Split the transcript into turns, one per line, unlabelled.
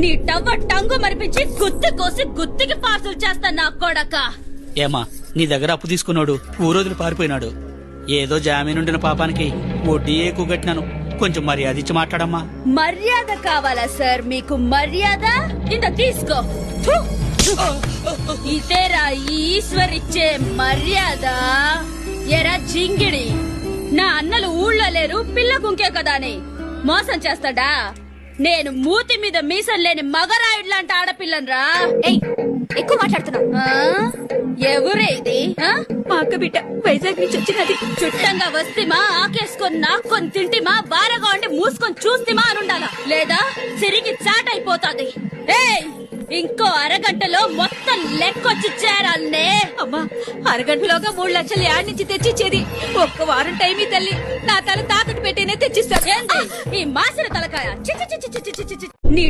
నీ టవ్వ టంగు మరిపించి గుత్తి కోసి గుత్తికి పార్సల్ చేస్తా నా కొడక.
ఏమా నీ దగ్గర అప్పు తీసుకున్నాడు ఊరోజులు పారిపోయినాడు. ఏదో జామీనుండిన పాపానికి వడ్డీ ఎక్కువ కట్టినాను. కొంచెం మర్యాద ఇచ్చి మాట్లాడమ్మా.
మర్యాద కావాలా సార్ మీకు? మర్యాద ఇంత తీసుకో. ఫు! ఇదేరా ఈశ్వరిచ్చే మర్యాద. ఎరా జింగిడి, నా అన్నలు ఊళ్ళో లేరు, పిల్ల గుంకే కదా అని మోసం చేస్తాడా? నేను మూతి మీద మీసం లేని మగరాయుడులాంటి ఆడపిల్లనరా.
ఎక్కువ మాట్లాడుతున్నావు.
ఎవరే ఇది?
మా అక్క బిడ్డ వైజాగ్ నుంచి వచ్చినది.
చుట్టంగా వస్తేమా ఆకేసుకొని నాక్కొని తింటిమా బారగా ఉండి మూసుకొని చూస్తేమా అనుండాలా, లేదా సిరికి చాట్ అయిపోతాది. ఇంకో అరగంటలో మొత్తం లెక్కొచ్చి చేరాలనే.
అమ్మా, అరగంటలోగా 3 లక్షలు యాడ్ నుంచి తెచ్చిచ్చేది. ఒక్క వారం టైం ఈ తల్లి. నా తల తాకట్టు పెట్టేనే తెచ్చిస్తా.
ఏంది ఈ మాసిన తలకాయ? చి చి చి చి చి చి చి. నీ